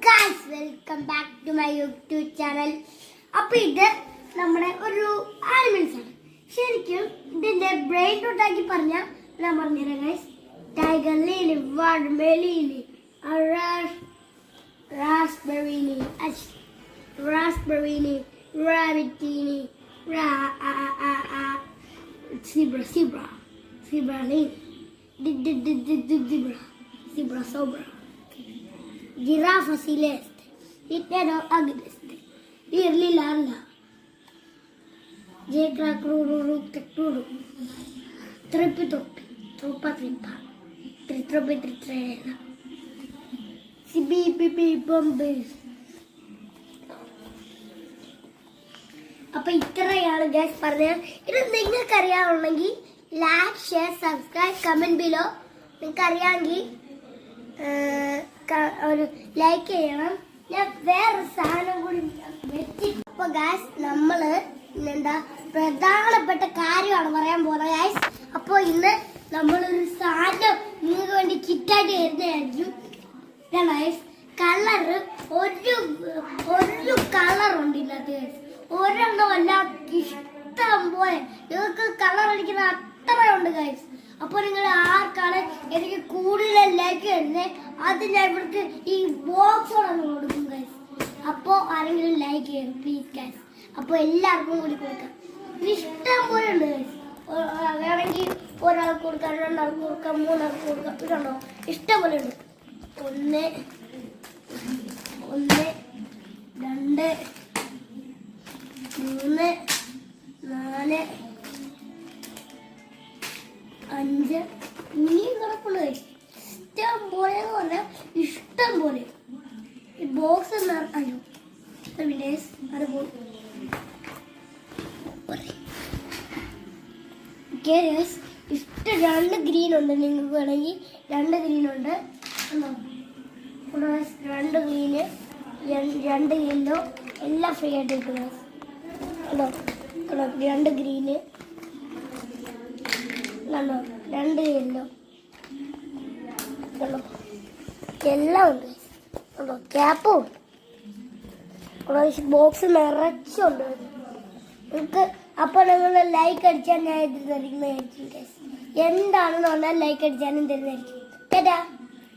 Guys, welcome back to my YouTube channel. അപ്പൊ ഇത് നമ്മുടെ ഒരു ആനിമൽസ് ആണ്. ശരിക്കും ഇതിന്റെ ബ്രെയിൻ റൂട്ടാക്കി പറഞ്ഞാൽ ഞാൻ പറഞ്ഞുതരാം ഗൈസ്. ടൈഗർ ലിലി, വാട്ടർമെലി, റാസ്ബെറിനി, റാബിറ്റിനി, zebra, giraffa celeste, itero agreste, irli lalla, jegra cruru, tecturu, trippi, trippa, tritropi, tritrena, sibi, bombe. അപ്പോൾ ഇത്രയാണ് ഗൈസ് പറഞ്ഞത്. ഇത് നിങ്ങൾക്ക് അറിയാവുന്നെങ്കിൽ like, share, subscribe, comment below. നിങ്ങൾക്ക് അറിയാമെങ്കിൽ ഒരു ലൈക്ക് ചെയ്യണം. ഞാൻ വേറെ സാധനം കൂടി വെച്ചിട്ട് അപ്പോൾ ഗൈസ് നമ്മൾ എന്താ പ്രധാനപ്പെട്ട കാര്യമാണ് പറയാൻ പോകുന്നത് ഗൈസ്. അപ്പോൾ ഇന്ന് നമ്മളൊരു സാധനം നിങ്ങൾക്ക് വേണ്ടി കിറ്റായിട്ട് തരുന്നതായിരിക്കും. ഗൈസ് കളറ് ഒരു കളറുണ്ട് ഇന്നത്തെ ഗൈസ്. ഒരെണ്ണമല്ല, ഇഷ്ടം പോലെ നിങ്ങൾക്ക് കളർ അടിക്കുന്ന അത്രയുണ്ട് ഗൈസ്. അപ്പോൾ നിങ്ങൾ ആർക്കാണ് എനിക്ക് കൂടുതൽ ലൈക്ക് തരുന്നത് അത് ഞാൻ ഇവർക്ക് ഈ ബോക്സോടെ കൊടുക്കും ഗൈസ്. അപ്പോൾ ആരെങ്കിലും ലൈക്ക് ചെയ്യും പ്ലീസ് ഗൈസ്. അപ്പോൾ എല്ലാവർക്കും കൂടി കൊടുക്കാം. ഇഷ്ടം പോലെ ഉണ്ട് ഗൈസ്. വേണമെങ്കിൽ ഒരാൾക്ക് കൊടുക്കാം, രണ്ടാൾക്ക് കൊടുക്കാം, മൂന്നാൾക്ക് കൊടുക്കാം. ഇതുണ്ടോ ഇഷ്ടം പോലെ ഉണ്ട്. 1 2 3 4 5 ഇനിയും കിടപ്പുണ്ട്. ഇഷ്ടം പോലെ എന്ന് പറഞ്ഞാൽ ഇഷ്ടം പോലെ. ഈ ബോക്സ് അയ്യോ അത് ഇഷ്ടം 2 ഗ്രീൻ ഉണ്ട്. നിങ്ങൾക്ക് വേണമെങ്കിൽ 2 ഗ്രീൻ ഉണ്ട്. 2 ഗ്രീന് 2 യെല്ലോ എല്ലാം ഫ്രീ ആയിട്ട് കിട്ടും. 2 ഗ്രീന് 2 യെല്ലോ എല്ലാം ഉണ്ട്. ക്യാപ്പും ബോക്സ് നിറച്ചുണ്ട് നിങ്ങൾക്ക്. അപ്പോൾ നിങ്ങൾ ലൈക്ക് അടിച്ചാൽ ഞാൻ ഇത് തരുന്നതായിരിക്കും. എന്താണെന്ന് പറഞ്ഞാൽ ലൈക്ക് അടിച്ചാലും തരുന്നതായിരിക്കും. കേട്ടാ.